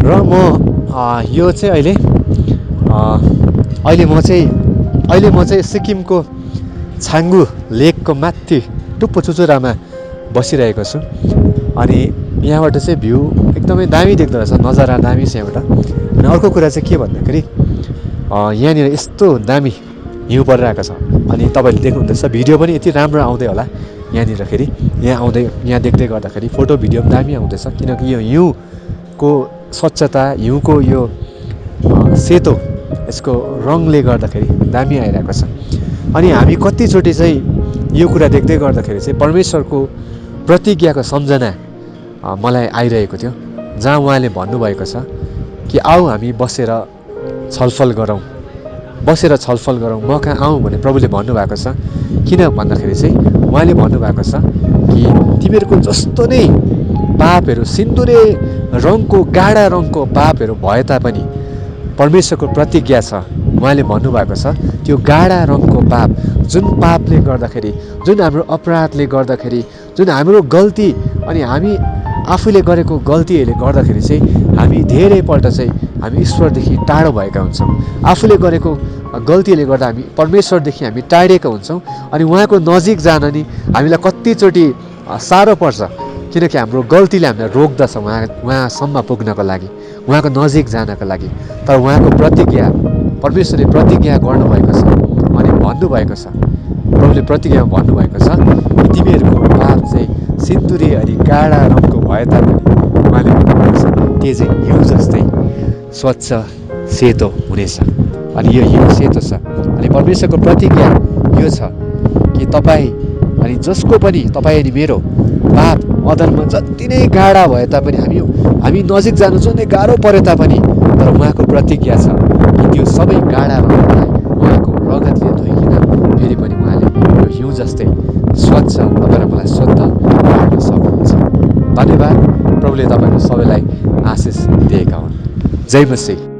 र म यो चाहिँ अहिले म चाहिँ सिक्किमको छाङ्गु लेकको माथि टुप्पो चुचुरामा बसिरहेको छु। अनि यहाँबाट चाहिँ भ्यू एकदमै दामी देख्दो रहेछ, नजारा दामी छ यहाँबाट। अनि अर्को कुरा चाहिँ के भन्दाखेरि यहाँनिर यस्तो दामी हिउँ परिरहेको छ। अनि तपाईँले देख्नुहुँदैछ भिडियो पनि यति राम्रो आउँदै होला यहाँनिर फेरि यहाँ देख्दै गर्दाखेरि फोटो भिडियो पनि दामी आउँदैछ, किनकि यो हिउँको स्वच्छता, हिउँको यो सेतो यसको रङले गर्दाखेरि दामी आइरहेको छ। अनि हामी कतिचोटि चाहिँ यो कुरा देख्दै गर्दाखेरि चाहिँ परमेश्वरको प्रतिज्ञाको सम्झना मलाई आइरहेको थियो, जहाँ उहाँले भन्नुभएको छ कि आऊ हामी बसेर छलफल गरौँ, म कहाँ आउँ भने प्रभुले भन्नुभएको छ। किन भन्दाखेरि चाहिँ उहाँले भन्नुभएको छ कि तिमीहरूको जस्तो नै पापहरू, सिन्दुरे रङको गाढा रङको पापहरू भए तापनि परमेश्वरको प्रतिज्ञा छ, उहाँले भन्नुभएको छ त्यो गाढा रङको पाप, जुन पापले गर्दाखेरि, जुन हाम्रो अपराधले गर्दाखेरि, जुन हाम्रो गल्ती अनि हामी आफूले गरेको गल्तीहरूले गर्दाखेरि चाहिँ हामी धेरैपल्ट चाहिँ हामी ईश्वरदेखि टाढो भएका हुन्छौँ। आफूले गरेको गल्तीले गर्दा हामी परमेश्वरदेखि हामी टाढिएका हुन्छौँ। अनि उहाँको नजिक जान नि हामीलाई कतिचोटि साह्रो पर्छ, किनकि हाम्रो गल्तीले हामीलाई रोक्दछ उहाँसम्म पुग्नको लागि, उहाँको नजिक जानको लागि। तर उहाँको प्रतिज्ञा, परमेश्वरले प्रतिज्ञा गर्नुभएको छ अनि भन्नुभएको छ, प्रभुले प्रतिज्ञामा भन्नुभएको छ कि तिमीहरूको पाप चाहिँ सिन्दुरे अनि गाढा रङको भए तापनि उहाँले भन्नुभएको छ त्यो चाहिँ हिउँ जस्तै स्वच्छ सेतो हुनेछ। अनि यो हिउँ सेतो छ। अनि परमेश्वरको प्रतिज्ञा यो छ कि तपाईँ अनि जसको पनि, तपाईँ अनि मेरो पाप अधर्म जति नै गाढा भए तापनि, हामी नजिक जानु जुनै गाह्रो परे तापनि, तर उहाँको प्रतिज्ञा छ कि त्यो सबै गाढा रङलाई उहाँको रगतले धोइकन फेरि पनि उहाँले यो हिउँ जस्तै स्वच्छ तपाईँ र मलाई शुद्ध गर्न सक्नुहुन्छ। धन्यवाद। प्रभुले तपाईँहरू सबैलाई आशिष दिएका हुन्। जय मसीह।